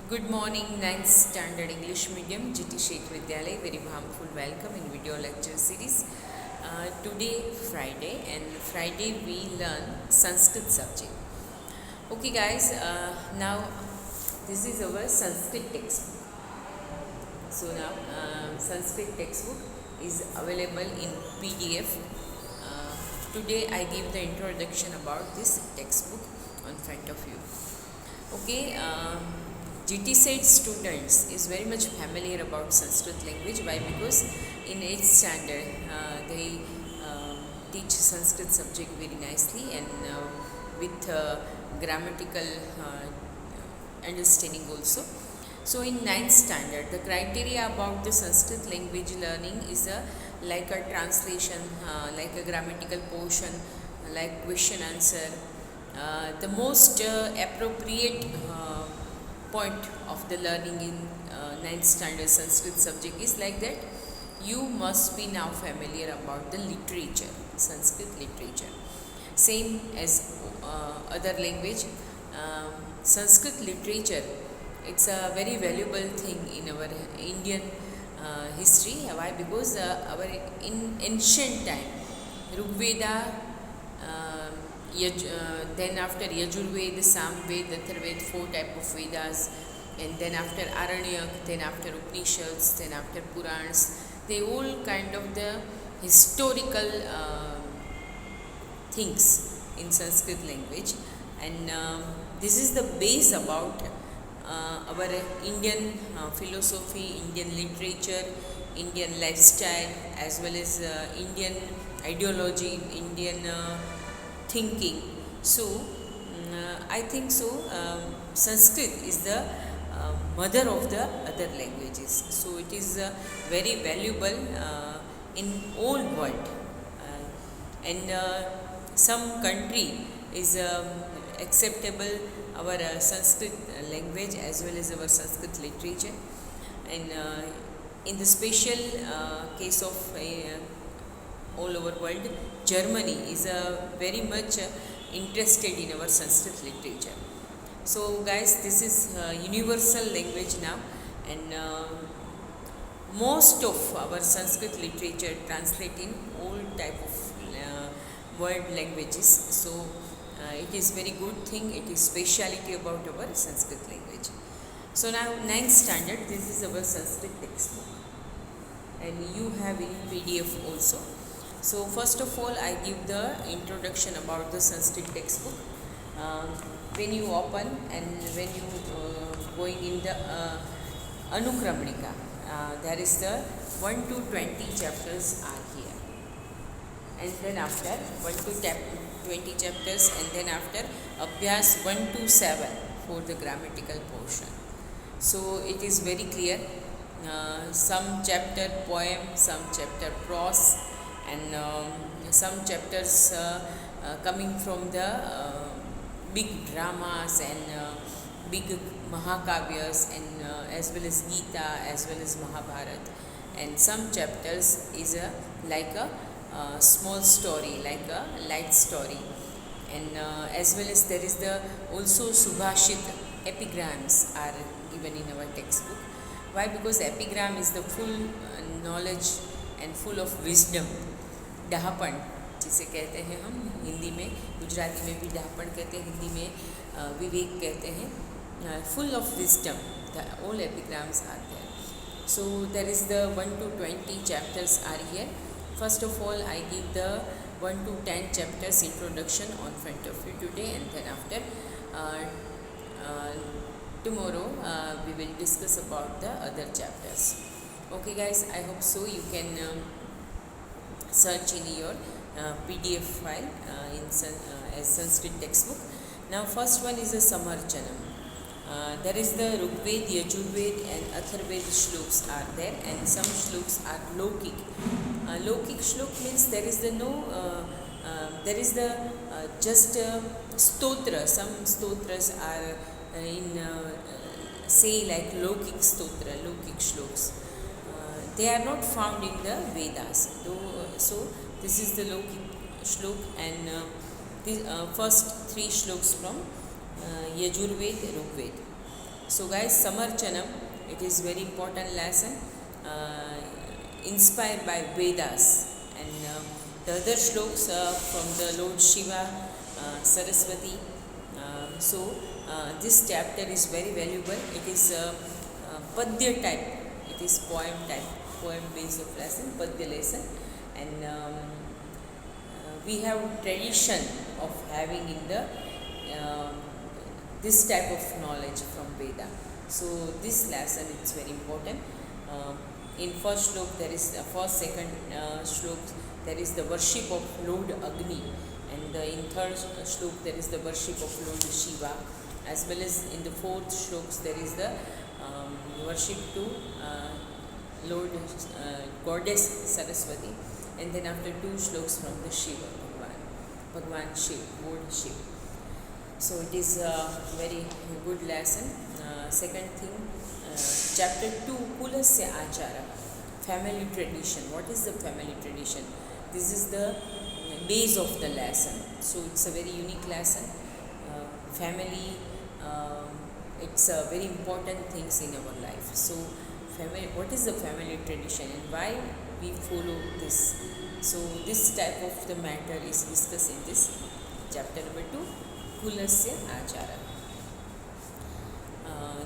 Good morning, 9th Standard English Medium, GT Sheikh Vidyalay. Very harmful welcome in video lecture series. Today, Friday, and Friday we learn Sanskrit subject. Okay, guys, now this is our Sanskrit textbook. So, now Sanskrit textbook is available in PDF. Today, I give the introduction about this textbook on front of you. Okay. GT Set students is very much familiar about Sanskrit language. Why? Because in 8th standard they teach Sanskrit subject very nicely and with grammatical understanding also. So in 9th standard, the criteria about the Sanskrit language learning is like a translation, like a grammatical portion, like question answer. The most appropriate point of the learning in 9th standard Sanskrit subject is like that you must be now familiar about the literature, Sanskrit literature. Same as other language, Sanskrit literature, it's a very valuable thing in our Indian history. Why? Because in ancient time, Rigveda, then after Yajurved, Samved, Atharved, 4 type of Vedas, and then after Aranyak, then after Upanishads, then after Purans, they all kind of the historical things in Sanskrit language, and this is the base about our Indian philosophy, Indian literature, Indian lifestyle, as well as Indian ideology, Indian thinking. So I think so Sanskrit is the mother of the other languages, so it is very valuable in all world, and some country is acceptable our Sanskrit language as well as our Sanskrit literature, and in the special case of all over world, Germany is very much interested in our Sanskrit literature. So guys, this is universal language now, and most of our Sanskrit literature translate in all type of world languages. So it is very good thing, it is speciality about our Sanskrit language. So now 9th standard, this is our Sanskrit textbook, and you have in PDF also. So first of all, I give the introduction about the Sanskrit textbook. When you open and when you going in the Anukramanika, there is the 1 to 20 chapters are here, and then after 1 to 20 chapters, and then after Abhyas 1 to 7 for the grammatical portion. So it is very clear. Some chapter poem, some chapter prose, and some chapters coming from the big dramas and big Mahakavyas, and as well as Gita, as well as Mahabharata, and some chapters is like a small story, like a light story, and as well as there is the also Subhashit, epigrams are given in our textbook. Why? Because epigram is the full knowledge and full of wisdom. डहापन जिसे कहते हैं हम हिंदी में, गुजराती में भी डहापन कहते हैं, हिंदी में विवेक कहते हैं, full of wisdom. All epigrams are there. So there is the 1 to 20 chapters are here. First of all, I give the 1 to 10 chapters introduction on front of you today, and then after tomorrow we will discuss about the other chapters. Okay guys, I hope so you can search in your PDF file as Sanskrit textbook. Now first one is a Samarchanam. There is the Rigved, Yajurved and Atharved shloks are there, and some shloks are Lokik. Lokik shlok means there is the there is the just stotra. Some stotras are in say like Lokik stotra, Lokik shloks. They are not found in the Vedas. So this is the Lokik shlok, and the first 3 shloks from Yajurved, Rigved. So guys, Samarchanam, it is very important lesson inspired by Vedas, and the other shloks from the Lord Shiva, Saraswati. This chapter is very valuable. It is Padya type, it is poem type, poem based of lesson, Padya lesson, and we have tradition of having in the this type of knowledge from Veda. So this lesson is very important. In first slok there is first second slok there is the worship of Lord Agni, and in third slok there is the worship of Lord Shiva, as well as in the fourth sloks there is the worship to Lord Goddess Saraswati, and then after two sloks from the Shiva Bhagwan Shiv, Lord Shiv. So it is a very good lesson. Second thing, chapter 2, Kulasya Achara, family tradition. What is the family tradition? This is the base of the lesson. So it's a very unique lesson. Family, it's a very important things in our life. So family, what is the family tradition and why we follow this? So this type of the matter is discussed in this chapter number 2, Kulasya Achara.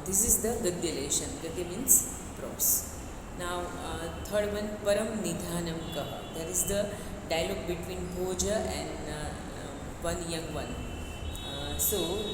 This is the Gadyalation. Gadya means prose. Now third one, Param Nidhanam Kaha. There is the dialogue between Bhoja and one young one. So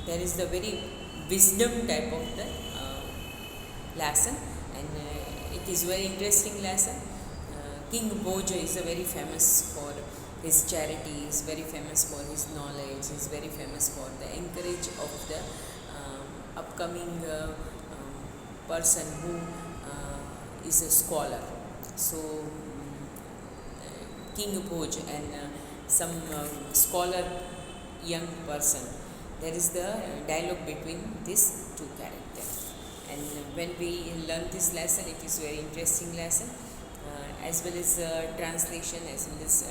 there is the very wisdom type of the lesson, and it is very interesting lesson. King Bhoja is very famous for his charity, is very famous for his knowledge, is very famous for the encourage of the upcoming person who is a scholar. So King Bhoj and some scholar young person, there is the dialogue between these two characters, and when we learn this lesson, it is very interesting lesson, as well as translation, as well as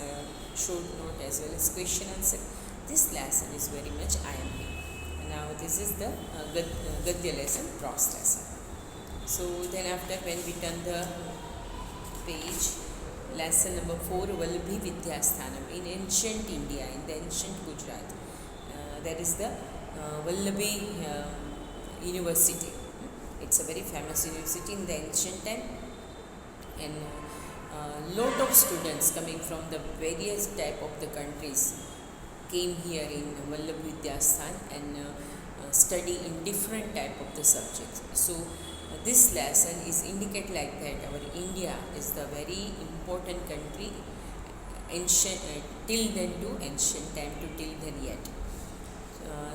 short note, as well as question answer. This lesson is very much IMP. Now this is the Gadya lesson, prose lesson. So then after, when we turn the page, lesson number 4, Vallabhi Vidyasthanam. In ancient India, in the ancient Gujarat, there is the Vallabhi University. It's a very famous university in the ancient time, and lot of students coming from the various type of the countries came here in Vallabhi Vidyasthan and study in different type of the subjects. So this lesson is indicate like that our India is the very important country, ancient till then to ancient time to till then yet.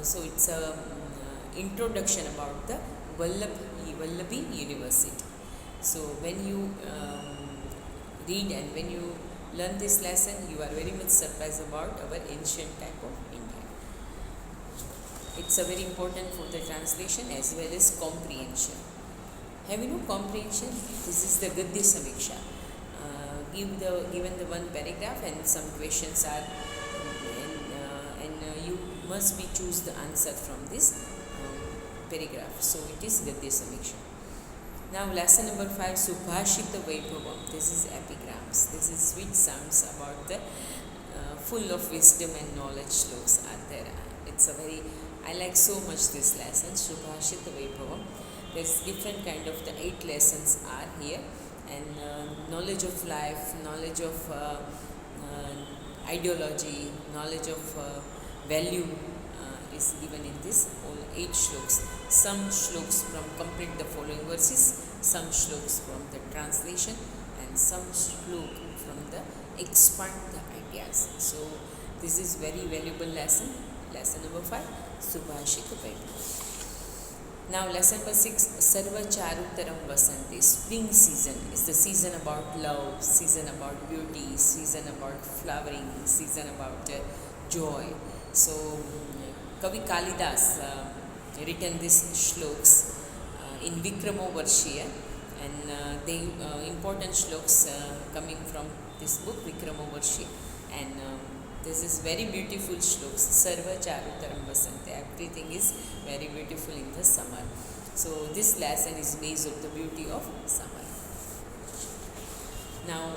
So it's a introduction about the Vallabhi University. So when you read and when you learn this lesson, you are very much surprised about our ancient type of India. It's a very important for the translation as well as comprehension. Have you know comprehension? This is the Gadya Samiksha. Given the one paragraph and some questions are, and you must be choose the answer from this paragraph. So it is Gadya Samiksha. Now lesson number 5, Subhashita Vaibhavam. This is epigrams. This is sweet sounds about the full of wisdom and knowledge sloks are there. It's a very, I like so much this lesson, Subhashita Vaibhavam. There's different kind of the 8 lessons are here, and knowledge of life, knowledge of ideology, knowledge of value is given in this all 8 shloks. Some shloks from complete the following verses, some shloks from the translation, and some shlok from the expand the ideas. So this is very valuable lesson. Lesson number 5, Subhashita Vaibhavam. Now lesson number 6, Sarva Charutaram Vasanti. Spring season is the season about love, season about beauty, season about flowering, season about joy. So Kavi Kalidas written these shloks in Vikramovarshiya, and they important shloks coming from this book Vikramovarshiya, and this is very beautiful shloks. Sarva Charutaram Vasanti. Everything is very beautiful in the summer. So this lesson is based on the beauty of summer. Now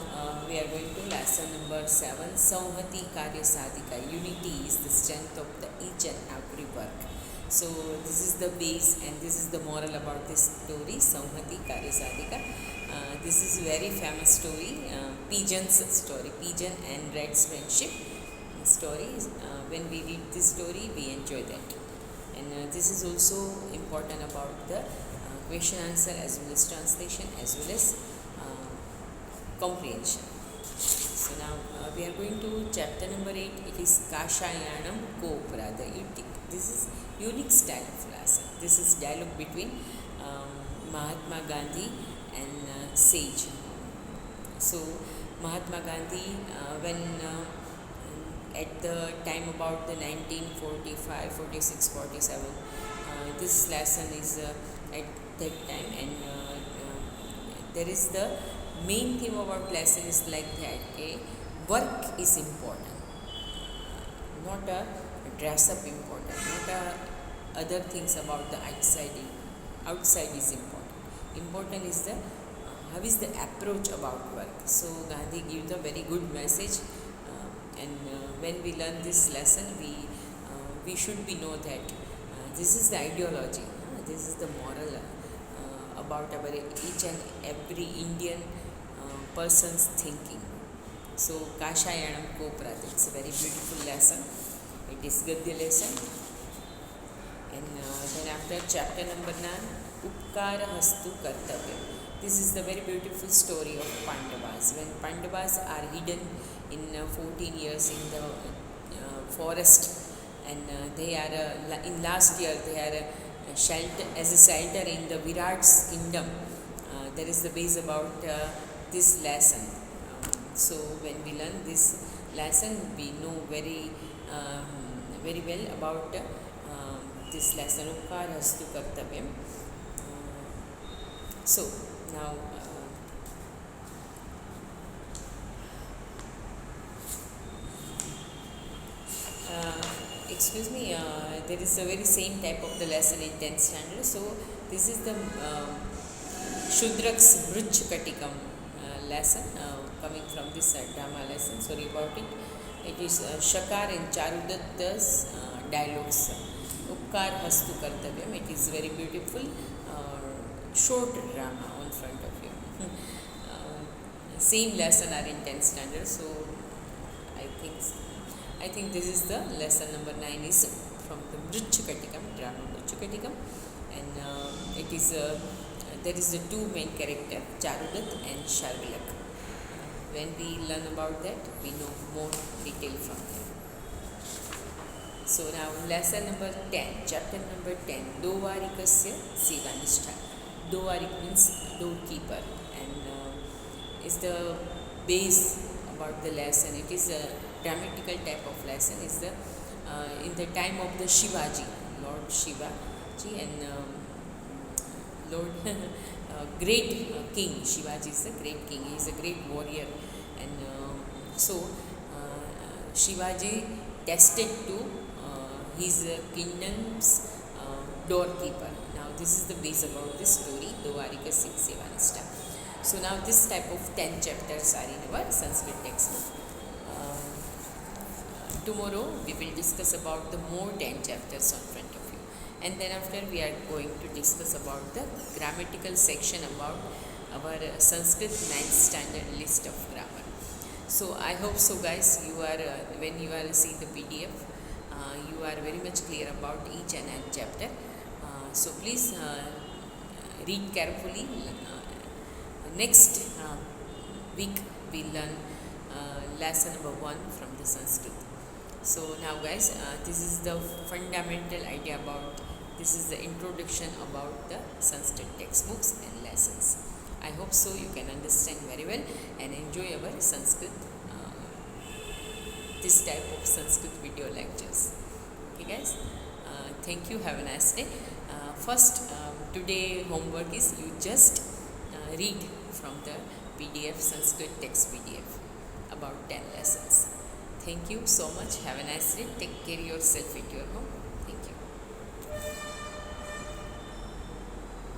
we are going to lesson number 7. Samhati Karya Sadhika. Unity is the strength of the each and every work. So this is the base and this is the moral about this story, Samhati Karya Sadhika. This is very famous story, pigeon's story, pigeon and rat's friendship story. When we read this story, we enjoy that. And this is also important about the question answer as well as translation as well as comprehension. So now we are going to chapter number 8. It is Kashayanam Kopra. This is unique style of lesson. This is dialogue between Mahatma Gandhi and sage. So Mahatma Gandhi, when at the time about the 1945, 46, 47, this lesson is at that time, and there is the main theme about lesson is like that. Okay? Work is important, not a dress up important, not other things about the outside is important. Important is the how is the approach about work. So Gandhi gives a very good message, and when we learn this lesson, we should be know that this is the ideology, this is the moral about our each and every Indian person's thinking. So Kashayanam Kopra, it's a very beautiful lesson. It is Gadya lesson. And then after chapter number 9, Upkara Hastu Kartavya. This is the very beautiful story of Pandavas. When Pandavas are hidden in 14 years in the forest, and they are in last year they are as a shelter in the Virat's kingdom. There is the base about this lesson. So when we learn this lesson, we know very well about this lesson. Upkar Hastu Kartavyam. So now excuse me, there is a very same type of the lesson in 10th standard. So this is the Shudrak's Brujkatikam lesson coming from this drama lesson. Sorry about it. It is Shakar and Charudatta's dialogues. Upkar Hastu Kartavyam. It is very beautiful short drama on front of you. Same lesson are in 10th standard. So I think this is the lesson number 9 is from the Brujkatikam, drama Brujkatikam, and it is there is the two main character, Charudat and Sharvilak. When we learn about that, we know more detail from them. So now lesson number 10, chapter number 10, Dovarikasya Sevanishta. Dovarik means doorkeeper, and is the base about the lesson. It is a dramatical type of lesson. Is the in the time of the Shivaji, Lord Shivaji, and Lord great king. Shivaji is a great king. He is a great warrior, and so Shivaji tested to his kingdom's doorkeeper. Now this is the base about this story, Dovarika Sevanishta. So now this type of 10 chapters are in our Sanskrit textbook. Tomorrow we will discuss about the more 10 chapters on front of you, and then after we are going to discuss about the grammatical section about our Sanskrit 9th standard list of grammar. So I hope so guys, you are when you are seeing the PDF, you are very much clear about each and every chapter. So please read carefully. Next week we learn lesson number 1 from the Sanskrit. So now guys, this is the fundamental idea about, this is the introduction about the Sanskrit textbooks and lessons. I hope so you can understand very well and enjoy our Sanskrit, this type of Sanskrit video lectures. Okay guys, thank you, have a nice day. First today homework is you just read from the PDF, Sanskrit text PDF about 10 lessons. Thank you so much. Have a nice day. Take care of yourself at your home.